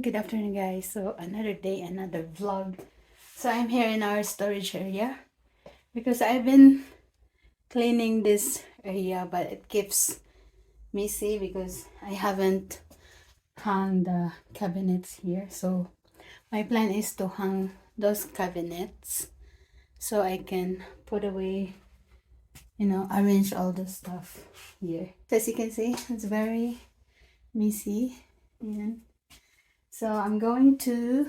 good afternoon, guys. So another day, another vlog. So I'm here in our storage area because I've been cleaning this area, but it keeps messy because I haven't hung the cabinets here. So my plan is to hang those cabinets so I can put away, arrange all the stuff here. So as you can see, it's very messy. And so I'm going to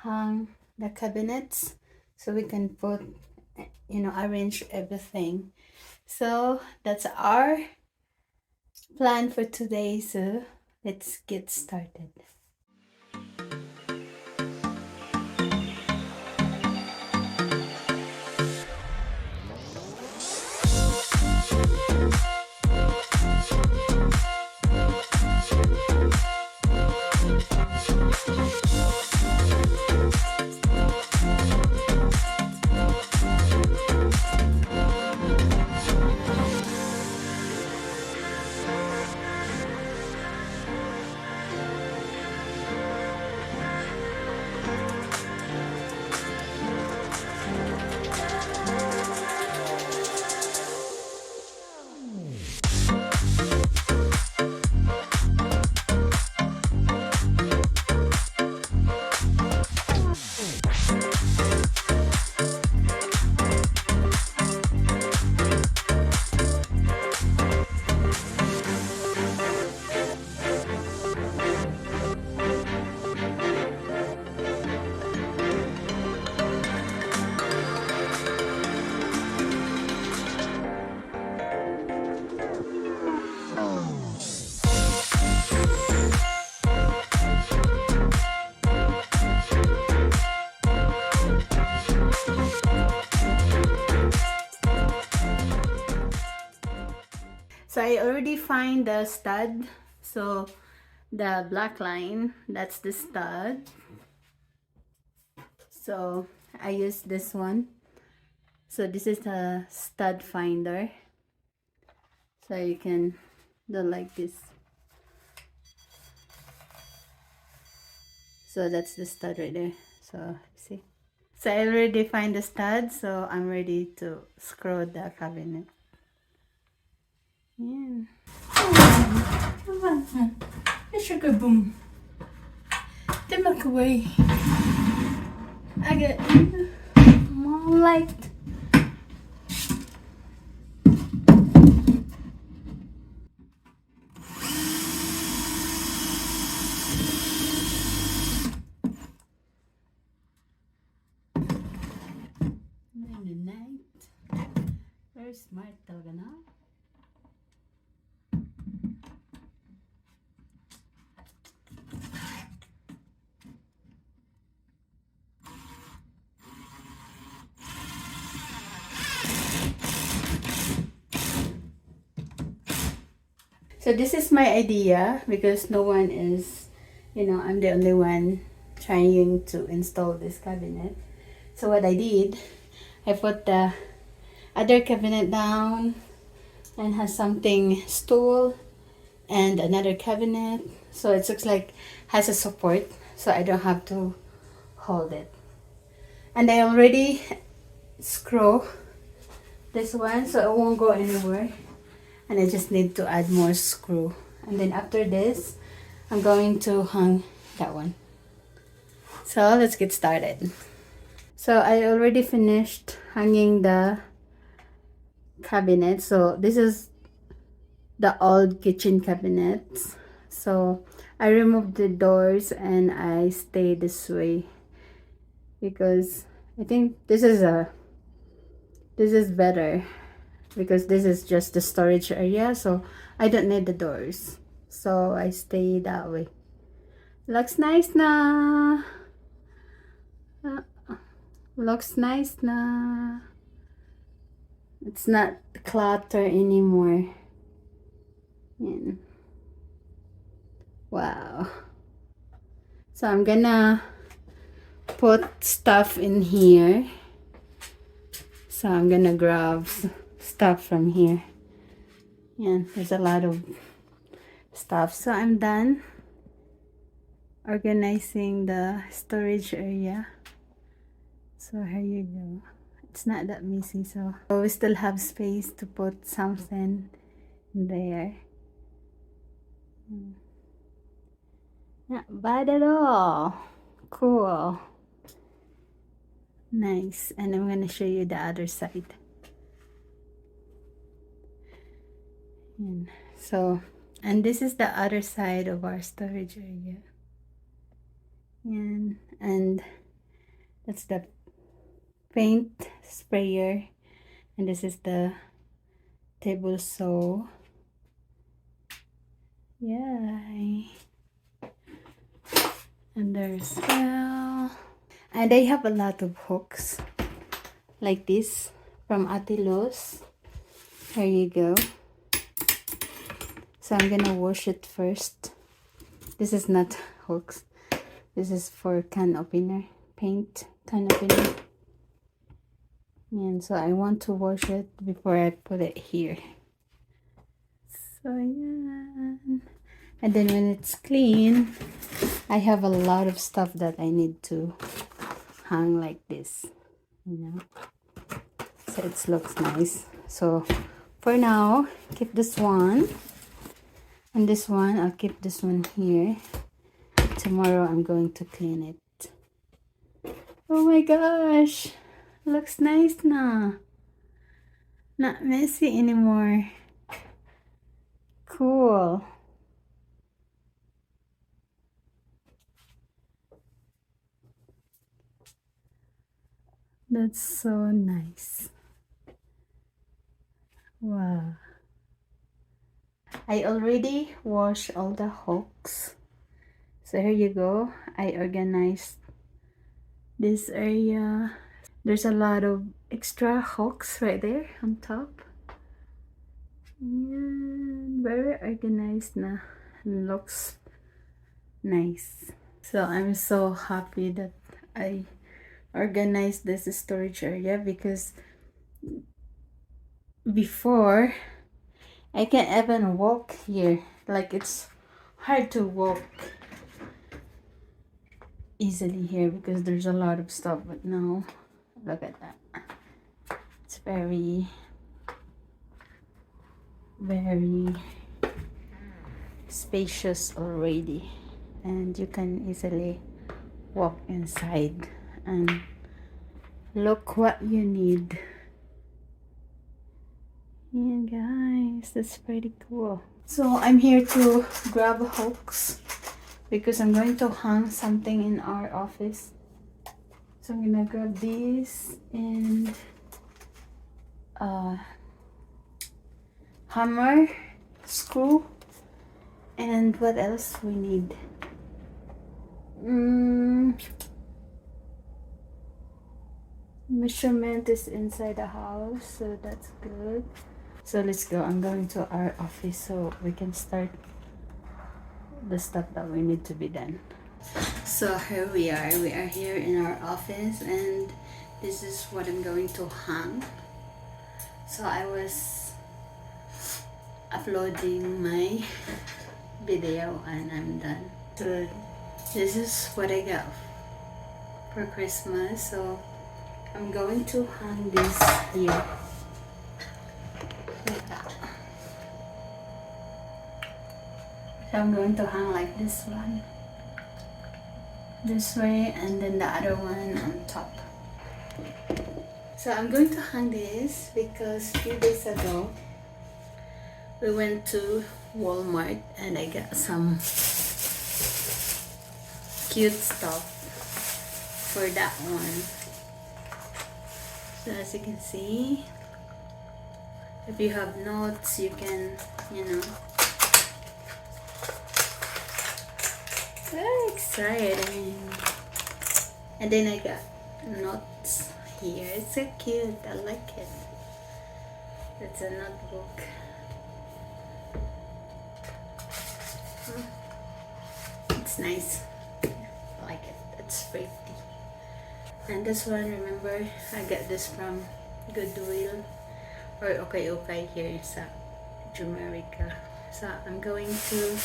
hang the cabinets so we can put, arrange everything. So that's our plan for today. So let's get started. So I already find the stud. So the black line, that's the stud. So I use this one. So this is the stud finder. So you can do like this. So that's the stud right there. So see. So I already find the stud. So I'm ready to screw the cabinet. Yeah. Come on. Sugar boom. They look away. I get more light. In the night. Very smart talaga na. So this is my idea because no one is, I'm the only one trying to install this cabinet. So what I did, I put the other cabinet down and has something stool and another cabinet. So it looks like has a support so I don't have to hold it. And I already screw this one so it won't go anywhere. And I just need to add more screw. And then after this, I'm going to hang that one. So let's get started. So I already finished hanging the cabinet. So this is the old kitchen cabinets. So I removed the doors and I stay this way because I think this is better because this is just the storage area, so I don't need the doors, so I stay that way. Looks nice na. Looks nice na. It's not clutter anymore. Yeah. Wow. So I'm gonna put stuff in here. So I'm gonna grab stuff from here. Yeah, there's a lot of stuff. So I'm done organizing the storage area. So here you go. It's not that messy, so we still have space to put something there. Not bad at all. Cool. Nice. And I'm gonna show you the other side. So, and this is the other side of our storage area. And that's the paint sprayer, and this is the table saw. Yay. And there's well, and I have a lot of hooks like this from Ate Los. Here you go. So I'm gonna wash it first. This is not hooks. This is for can opener, paint can opener. And so I want to wash it before I put it here. So yeah. And then when it's clean, I have a lot of stuff that I need to hang like this, you know. So it looks nice. So for now, keep this one. And this one, I'll keep this one here. Tomorrow I'm going to clean it. Oh my gosh. Looks nice now. Not messy anymore. Cool. That's so nice. Wow. I already washed all the hooks. So here you go. I organized this area. There's a lot of extra hooks right there on top. And very organized na. Looks nice. So I'm so happy that I organized this storage area, because before I can't even walk here. Like, it's hard to walk easily here because there's a lot of stuff. But now look at that. It's very spacious already, and you can easily walk inside and look what you need. Yeah guys, that's pretty cool. So I'm here to grab hooks because I'm going to hang something in our office. So I'm gonna grab this and hammer, screw, and what else we need? Measurement is inside the house, so that's good. So let's go. I'm going to our office so we can start the stuff that we need to be done. So here we are. We are here in our office, and this is what I'm going to hang. So I was uploading my video and I'm done. So this is what I got for Christmas. So I'm going to hang this here like that. So I'm going to hang like this one this way, and then the other one on top. So I'm going to hang this because a few days ago we went to Walmart and I got some cute stuff for that one. So as you can see, if you have notes, you can, you know. Very exciting. And then I got notes here. It's so cute. I like it. It's a notebook. It's nice. I like it. It's pretty. And this one, remember, I got this from Goodwill or Okay here sa Jamaica. So I'm going to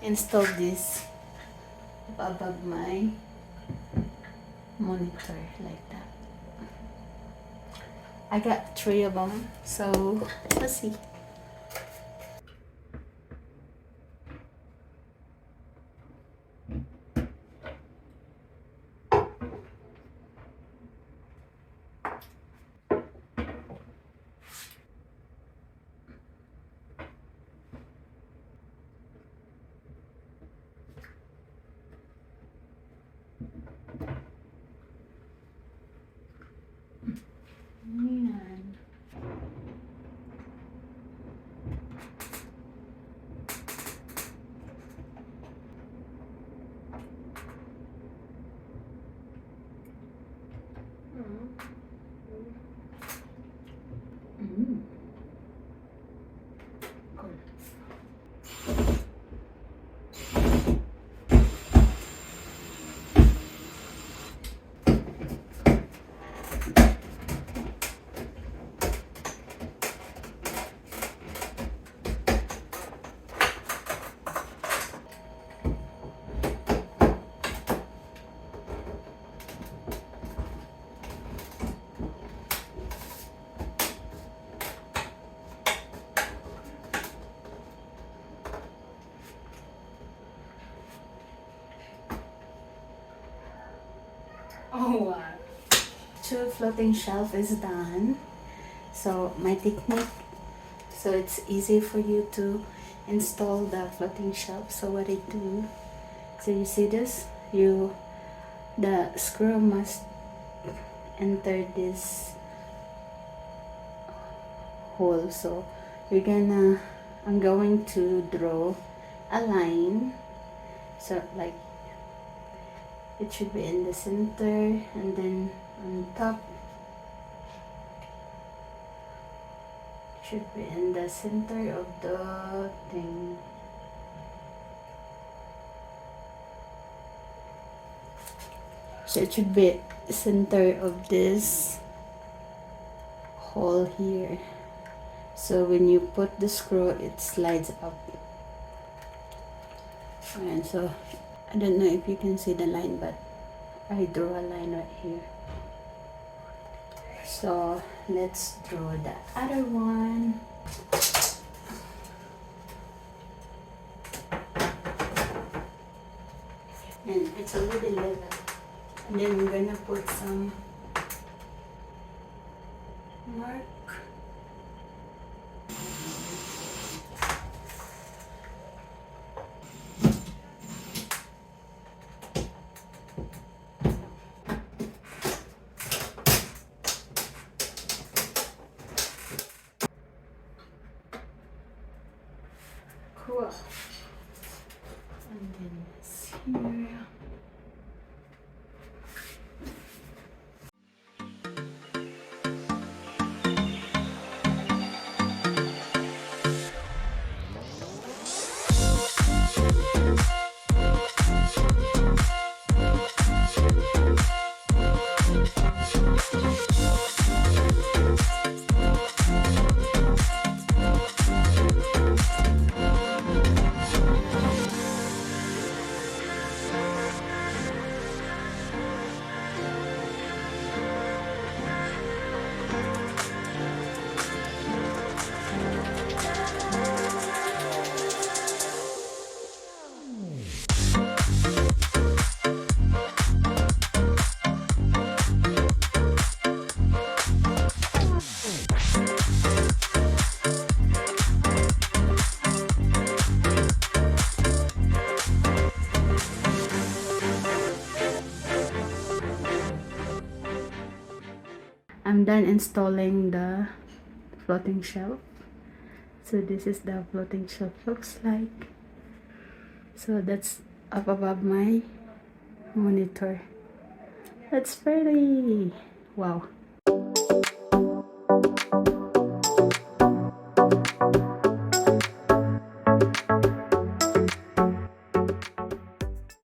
install this above my monitor like that. I got 3 of them, so let's see. Yan. Cool. Oh wow. 2 floating shelf is done. So my technique, so it's easy for you to install the floating shelf. So what I do, so you see this, the screw must enter this hole. So I'm going to draw a line, so like it should be in the center, and then on top it should be in the center of the thing. So it should be center of this hole here. So when you put the screw, it slides up. And so I don't know if you can see the line, but I drew a line right here. So let's draw the other one. And it's already level. And then we're gonna put some mark. Cool. And then this here. I'm done installing the floating shelf. So this is the floating shelf looks like. So that's up above my monitor. That's pretty. Wow.